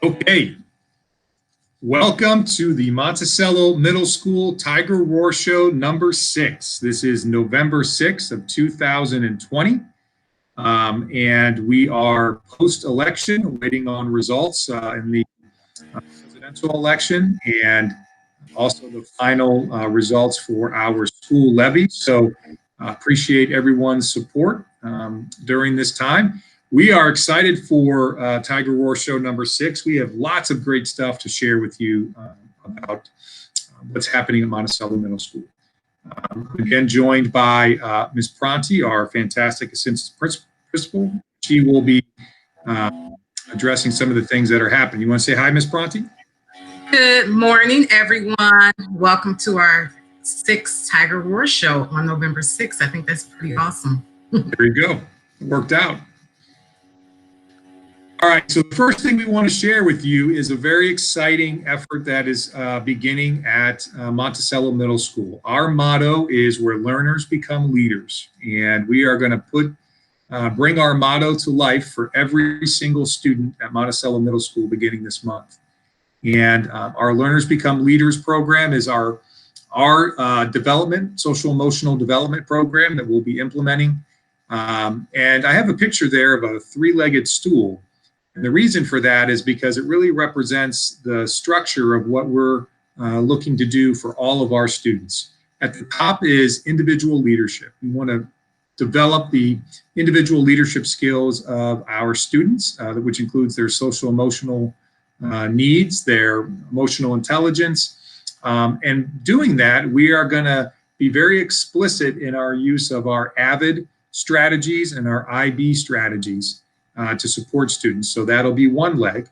Okay, welcome to the Monticello Middle School Tiger Roar Show number 6. This is November 6th of 2020, and we are post-election, waiting on results in the presidential election and also the final results for our school levy. So appreciate everyone's support during this time. We are excited for Tiger Roar Show number 6. We have lots of great stuff to share with you about what's happening at Monticello Middle School. Again, joined by Ms. Pronti, our fantastic assistant principal. She will be addressing some of the things that are happening. You want to say hi, Ms. Pronti? Good morning, everyone. Welcome to our 6th Tiger Roar Show on November 6th. I think that's pretty awesome. There you go. It worked out. All right, so the first thing we want to share with you is a very exciting effort that is beginning at Monticello Middle School. Our motto is where learners become leaders, and we are going to bring our motto to life for every single student at Monticello Middle School beginning this month. And our Learners Become Leaders program is our social emotional development program that we'll be implementing. And I have a picture there of a 3-legged stool. And the reason for that is because it really represents the structure of what we're looking to do for all of our students. At the top is individual leadership. We want to develop the individual leadership skills of our students, which includes their social emotional needs, their emotional intelligence. And doing that, we are going to be very explicit in our use of our AVID strategies and our IB strategies to support students. So that'll be one leg.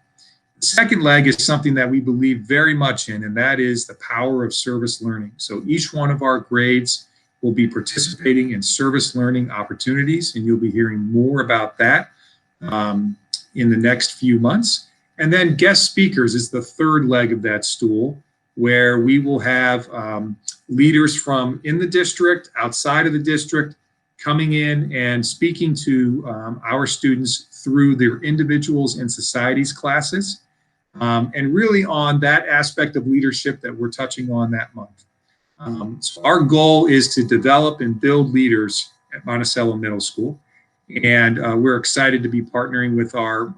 The second leg is something that we believe very much in, and that is the power of service learning. So each one of our grades will be participating in service learning opportunities, and you'll be hearing more about that in the next few months. And then guest speakers is the third leg of that stool, where we will have leaders from in the district, outside of the district, coming in and speaking to our students through their individuals and societies classes, and really on that aspect of leadership that we're touching on that month. So our goal is to develop and build leaders at Monticello Middle School, and we're excited to be partnering with our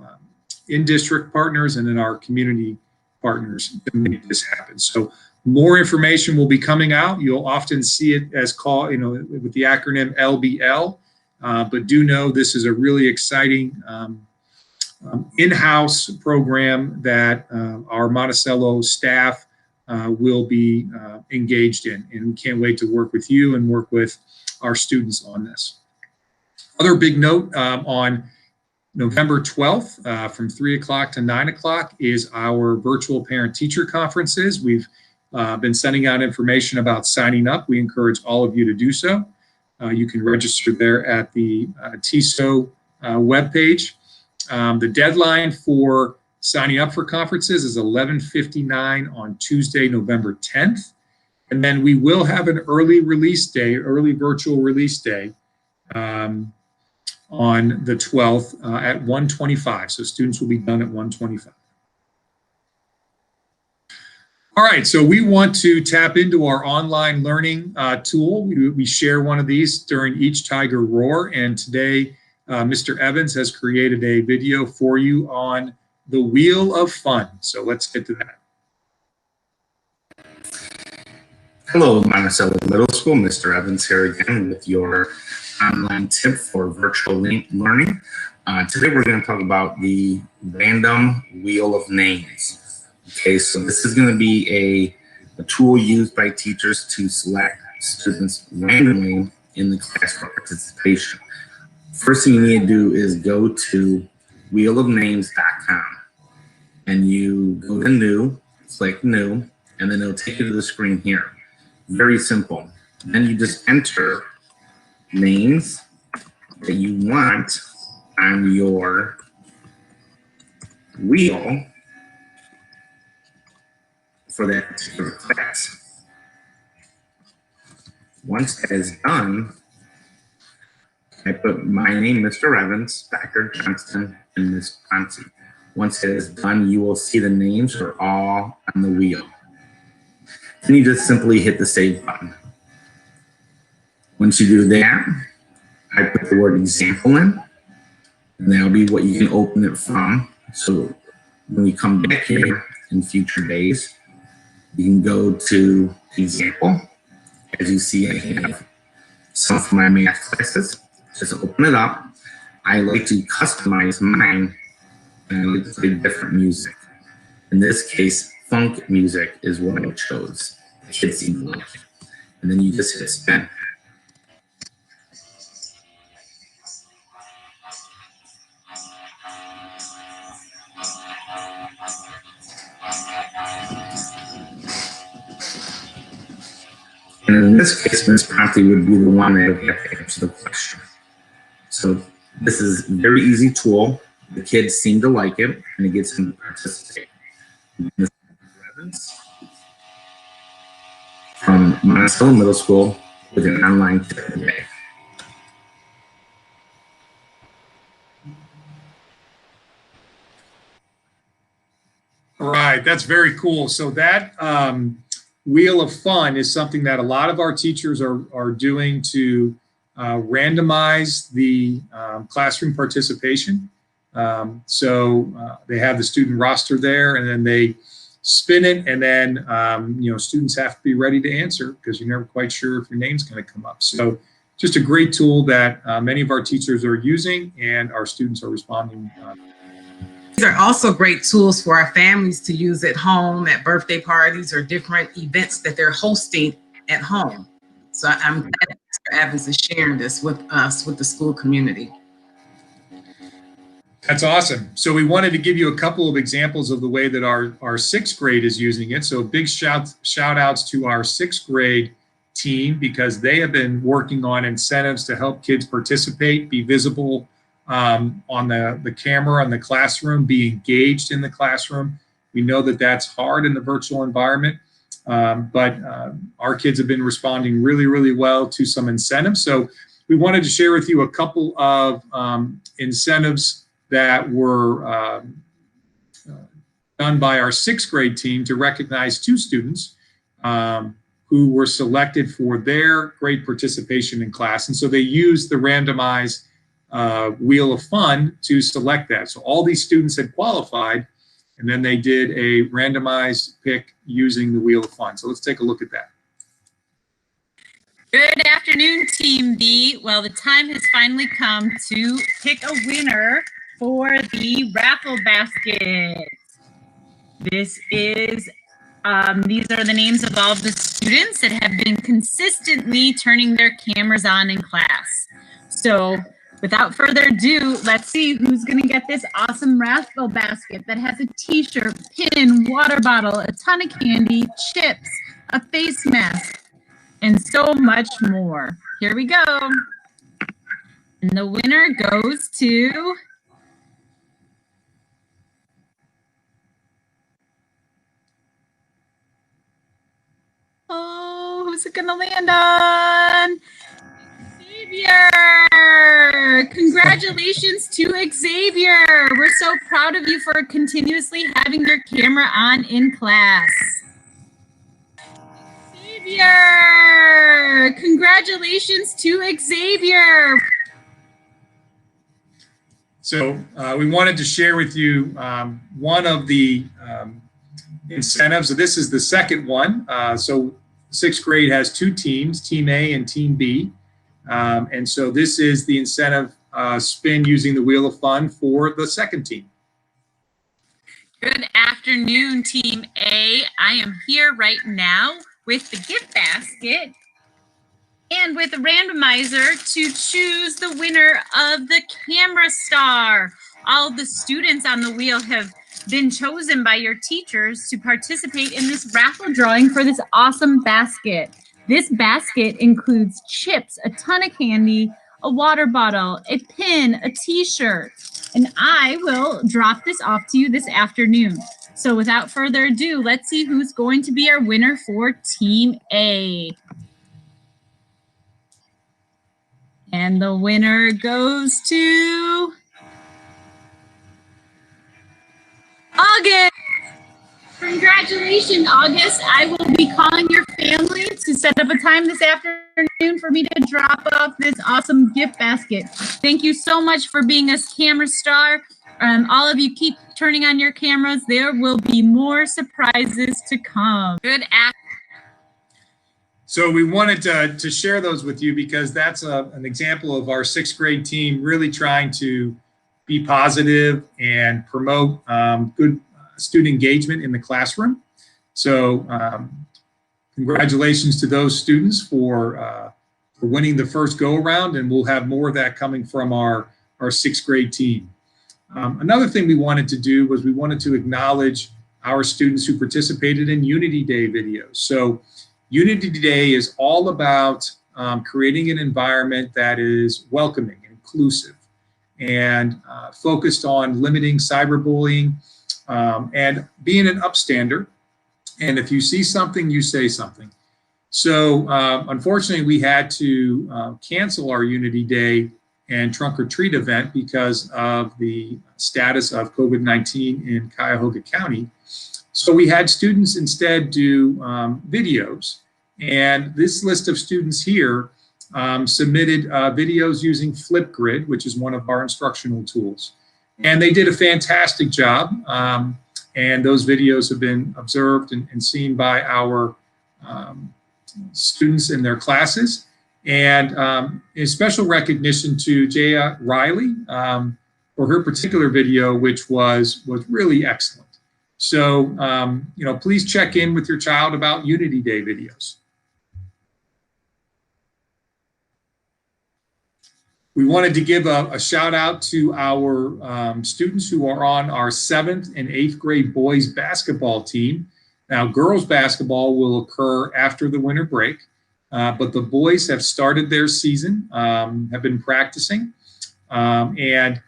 in-district partners and in our community partners to make this happen. So more information will be coming out. You'll often see it as with the acronym LBL, but do know this is a really exciting in-house program that our Monticello staff will be engaged in, and we can't wait to work with you and work with our students on this. Other big note on November 12th from 3 o'clock to 9 o'clock is our virtual parent-teacher conferences. We've been sending out information about signing up. We encourage all of you to do so. You can register there at the TSO webpage. The deadline for signing up for conferences is 11:59 on Tuesday, November 10th. And then we will have an early virtual release day on the 12th at 1:25. So students will be done at 1:25. All right, so we want to tap into our online learning tool. We share one of these during each Tiger Roar, and today Mr. Evans has created a video for you on the Wheel of Fun. So let's get to that. Hello, Monticello Middle School. Mr. Evans here again with your online tip for virtual learning. Today we're going to talk about the random wheel of names. Okay, so this is going to be a tool used by teachers to select students randomly in the class for participation. First thing you need to do is go to wheelofnames.com and you go to new, click new, and then it'll take you to the screen here. Very simple. Then you just enter names that you want on your wheel for that particular class. Once that is done, I put my name, Mr. Evans, Packer, Johnston, and Ms. Ponce. Once it is done, you will see the names are all on the wheel. Then you just simply hit the save button. Once you do that, I put the word example in, and that'll be what you can open it from. So when we come back here in future days, you can go to example. As you see, I have some of my math classes. Just open it up. I like to customize mine, and I like to play different music. In this case, funk music is what I chose. The kids seem to like it. And then you just hit spin. And in this case, Ms. Promptly would be the one that would have to answer the question. So this is a very easy tool. The kids seem to like it, and it gets them to participate. Ms. Evans from Monticello Middle School with an online tip today. All right, that's very cool. So that Wheel of Fun is something that a lot of our teachers are doing to randomize the classroom participation. They have the student roster there, and then they spin it, and then students have to be ready to answer because you're never quite sure if your name's going to come up. So just a great tool that many of our teachers are using, and our students are responding. These are also great tools for our families to use at home, at birthday parties, or different events that they're hosting at home. So I'm glad that Mr. Evans is sharing this with us, with the school community. That's awesome. So we wanted to give you a couple of examples of the way that our sixth grade is using it. So big shout outs to our sixth grade team, because they have been working on incentives to help kids participate, be visible on the camera in the classroom, be engaged in the classroom. We know that that's hard in the virtual environment, but our kids have been responding really, really well to some incentives. So we wanted to share with you a couple of incentives that were done by our sixth grade team to recognize two students who were selected for their great participation in class. And so they used the randomized Wheel of Fun to select that. So all these students had qualified, and then they did a randomized pick using the Wheel of Fun. So let's take a look at that. Good afternoon, Team B. Well, the time has finally come to pick a winner for the raffle basket. These are the names of all of the students that have been consistently turning their cameras on in class. So without further ado, let's see who's going to get this awesome raffle basket that has a t-shirt, pin, water bottle, a ton of candy, chips, a face mask, and so much more. Here we go. And the winner goes to who's it gonna land on? Xavier! Congratulations to Xavier. We're so proud of you for continuously having your camera on in class. Xavier! Congratulations to Xavier. So we wanted to share with you one of the incentives. So this is the second one. So sixth grade has two teams, Team A and Team B. And so this is the incentive spin using the Wheel of Fun for the second team. Good afternoon, Team A. I am here right now with the gift basket and with a randomizer to choose the winner of the camera star. All the students on the wheel have been chosen by your teachers to participate in this raffle drawing for this awesome basket. This basket includes chips, a ton of candy, a water bottle, a pin, a t-shirt, and I will drop this off to you this afternoon. So without further ado, let's see who's going to be our winner for Team A. And the winner goes to August. Congratulations, August. I will be calling your family to set up a time this afternoon for me to drop off this awesome gift basket. Thank you so much for being a camera star. All of you keep turning on your cameras. There will be more surprises to come. Good afternoon. So we wanted to share those with you because that's an example of our 6th grade team really trying to be positive and promote good student engagement in the classroom. So congratulations to those students for winning the first go around, and we'll have more of that coming from our 6th grade team. Another thing we wanted to do was we wanted to acknowledge our students who participated in Unity Day videos. So Unity Day is all about creating an environment that is welcoming, inclusive, and focused on limiting cyberbullying and being an upstander. And if you see something, you say something. So unfortunately, we had to cancel our Unity Day and Trunk or Treat event because of the status of COVID-19 in Cuyahoga County. So we had students instead do videos. And this list of students here submitted videos using Flipgrid, which is one of our instructional tools. And they did a fantastic job. And those videos have been observed and seen by our students in their classes. And a special recognition to Jaya Riley for her particular video, which was really excellent. So, please check in with your child about Unity Day videos. We wanted to give a shout out to our students who are on our 7th and 8th grade boys basketball team. Now, girls basketball will occur after the winter break, but the boys have started their season, have been practicing. And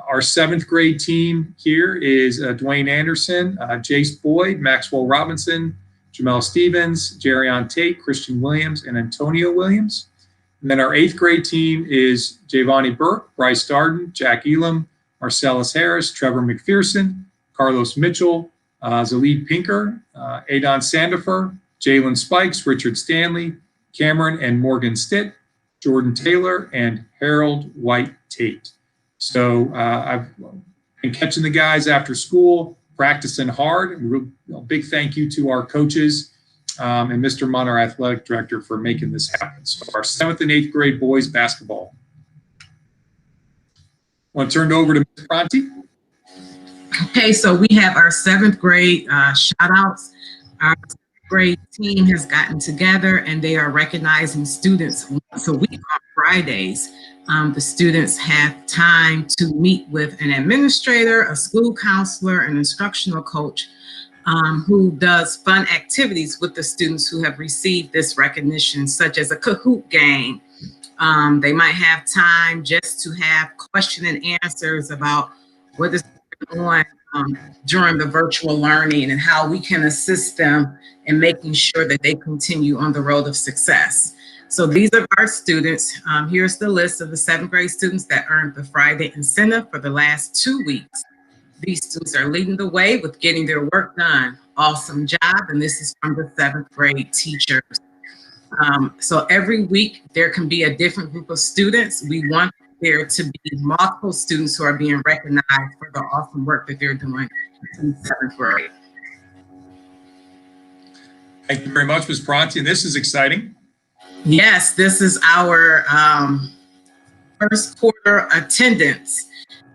our 7th grade team here is Dwayne Anderson, Jace Boyd, Maxwell Robinson, Jamel Stevens, Jerion Tate, Christian Williams, and Antonio Williams. And then our 8th grade team is Javani Burke, Bryce Darden, Jack Elam, Marcellus Harris, Trevor McPherson, Carlos Mitchell, Zalid Pinker, Adon Sandifer, Jalen Spikes, Richard Stanley, Cameron and Morgan Stitt, Jordan Taylor, and Harold White Tate. So I've been catching the guys after school, practicing hard. A big thank you to our coaches and Mr. Munn, our athletic director, for making this happen. So our 7th and 8th grade boys basketball. I want to turn it over to Ms. Pronti. Okay, so we have our 7th grade shout outs. Our 7th grade team has gotten together and they are recognizing students once a week on Fridays. The students have time to meet with an administrator, a school counselor, an instructional coach who does fun activities with the students who have received this recognition, such as a Kahoot game. They might have time just to have question and answers about what is going on during the virtual learning and how we can assist them in making sure that they continue on the road of success. So these are our students. Here's the list of the 7th grade students that earned the Friday incentive for the last 2 weeks. These students are leading the way with getting their work done. Awesome job, and this is from the 7th grade teachers. So every week there can be a different group of students. We want there to be multiple students who are being recognized for the awesome work that they're doing in the 7th grade. Thank you very much, Ms. Pronti, and this is exciting. Yes, this is our first quarter attendance.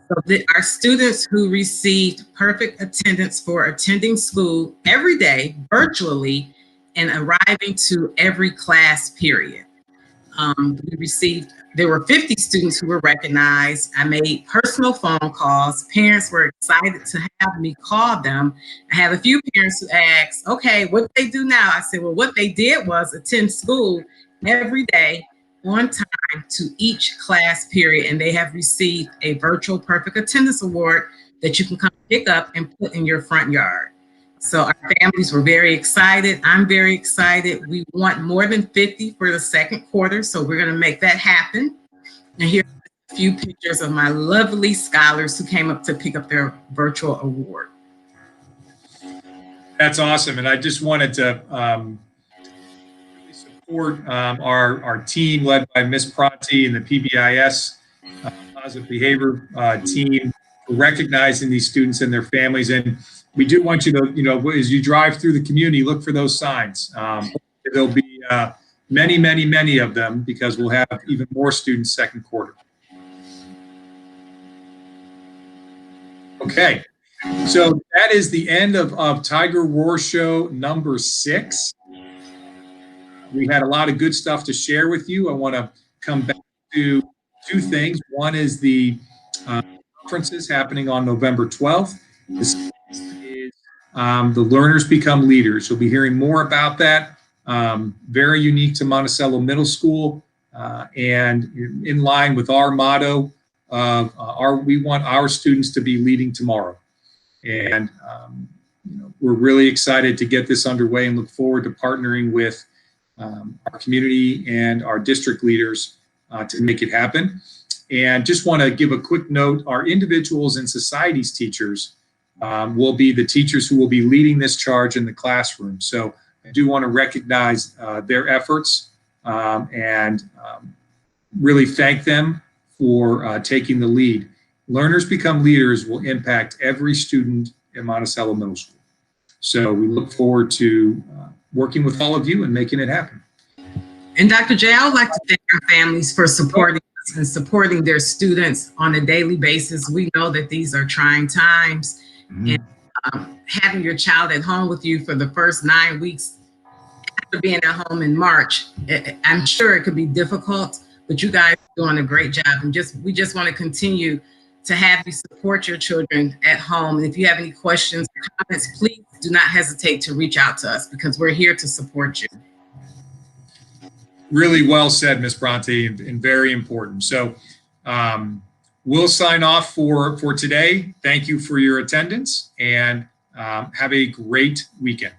So our students who received perfect attendance for attending school every day virtually and arriving to every class period. There were 50 students who were recognized. I made personal phone calls. Parents were excited to have me call them. I have a few parents who asked, okay, what do they do now? I said, well, what they did was attend school every day on time to each class period, and they have received a virtual perfect attendance award that you can come pick up and put in your front yard. So our families were very excited. I'm very excited. We want more than 50 for the 2nd quarter, so we're going to make that happen. And here are a few pictures of my lovely scholars who came up to pick up their virtual award. That's awesome. And I just wanted to really support our team led by Ms. Pronti and the PBIS Positive Behavior team for recognizing these students and their families. And we do want you to, as you drive through the community, look for those signs. There'll be many, many, many of them because we'll have even more students second quarter. Okay, so that is the end of Tiger Roar Show number 6. We had a lot of good stuff to share with you. I want to come back to 2 things. One is the conferences happening on November 12th. This is the Learners Become Leaders. You'll be hearing more about that. Very unique to Monticello Middle School and in line with our motto of we want our students to be leading tomorrow. And we're really excited to get this underway and look forward to partnering with our community and our district leaders to make it happen. And just want to give a quick note, our individuals and societies teachers will be the teachers who will be leading this charge in the classroom. So I do want to recognize their efforts and really thank them for taking the lead. Learners Become Leaders will impact every student in Monticello Middle School. So we look forward to working with all of you and making it happen. And Dr. J, I would like to thank our families for supporting us and supporting their students on a daily basis. We know that these are trying times. And having your child at home with you for the first 9 weeks after being at home in March, I'm sure it could be difficult, but you guys are doing a great job. And we just want to continue to have you support your children at home. And if you have any questions or comments, please do not hesitate to reach out to us because we're here to support you. Really well said, Ms. Bronte, and very important. So we'll sign off for today. Thank you for your attendance and have a great weekend.